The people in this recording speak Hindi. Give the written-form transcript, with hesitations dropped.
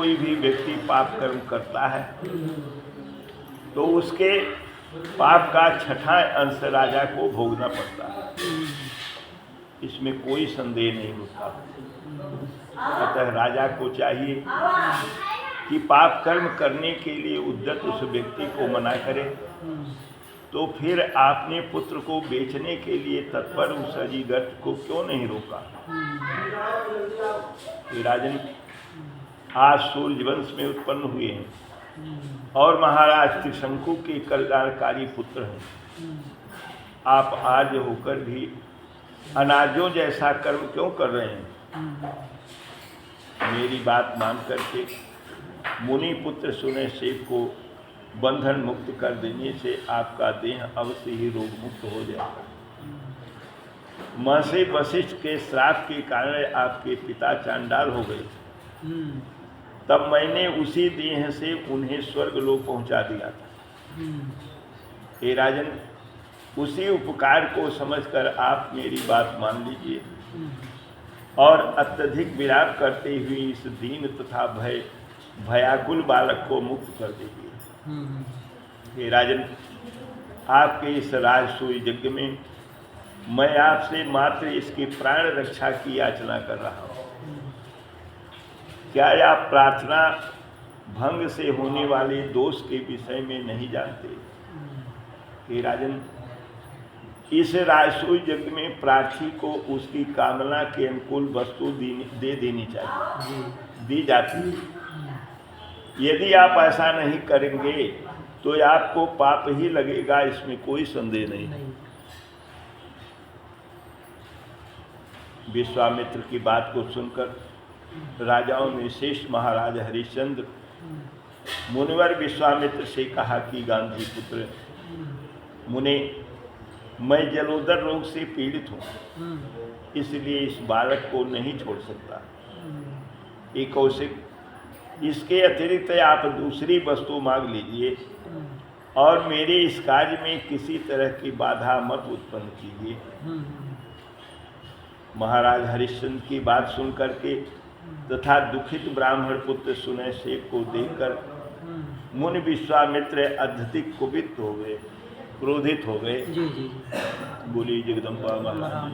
कोई भी व्यक्ति पाप कर्म करता है तो उसके पाप का छठा अंश राजा को भोगना पड़ता है, इसमें कोई संदेह नहीं होता। अतः राजा को चाहिए कि पाप कर्म करने के लिए उद्यत उस व्यक्ति को मना करे। तो फिर आपने पुत्र को बेचने के लिए तत्पर उस अजीगर्त को क्यों नहीं रोका? राजन आज सूर्य वंश में उत्पन्न हुए हैं और महाराज त्रिशंकु के कल्याणकारी पुत्र हैं। आप आर्य होकर भी अनार्यों जैसा कर्म क्यों कर रहे हैं? मेरी बात मान करके मुनि पुत्र सुनैशेव को बंधन मुक्त कर देने से आपका देह अवश्य ही रोग मुक्त हो जाएगा। महर्षि वशिष्ठ के श्राप के कारण आपके पिता चांडाल हो गए, तब मैंने उसी देह से उन्हें स्वर्ग लोक पहुंचा दिया था। हे राजन, उसी उपकार को समझकर आप मेरी बात मान लीजिए और अत्यधिक विलाप करते हुए इस दीन तथा भयाकुल बालक को मुक्त कर दीजिए। हे राजन, आपके इस राजसूय यज्ञ में मैं आपसे मात्र इसकी प्राण रक्षा की याचना कर रहा हूँ। क्या आप प्रार्थना भंग से होने वाले दोष के विषय में नहीं जानते? हे राजन, इस राजसूय यज्ञ में प्रार्थी को उसकी कामना के अनुकूल वस्तु दे देनी चाहिए, दी जाती है। यदि आप ऐसा नहीं करेंगे तो आपको पाप ही लगेगा, इसमें कोई संदेह नहीं। विश्वामित्र की बात को सुनकर राजाओं में श्रेष्ठ महाराज हरिश्चंद्र मुनिवर विश्वामित्र से कहा कि गांधी पुत्र मुने, मैं जलोदर रोग से पीड़ित हूँ, इसलिए इस बालक को नहीं छोड़ सकता। एक कौशिक, इसके अतिरिक्त आप दूसरी वस्तु मांग लीजिए और मेरे इस कार्य में किसी तरह की बाधा मत उत्पन्न कीजिए। महाराज हरिश्चंद्र की बात सुन करके तथा दुखित ब्राह्मण पुत्र सुनैशेव को देखकर मुनि विश्वामित्र अत्यधिक कुपित हो गए, क्रोधित हो गए। बोली जगदम्बा महाराज।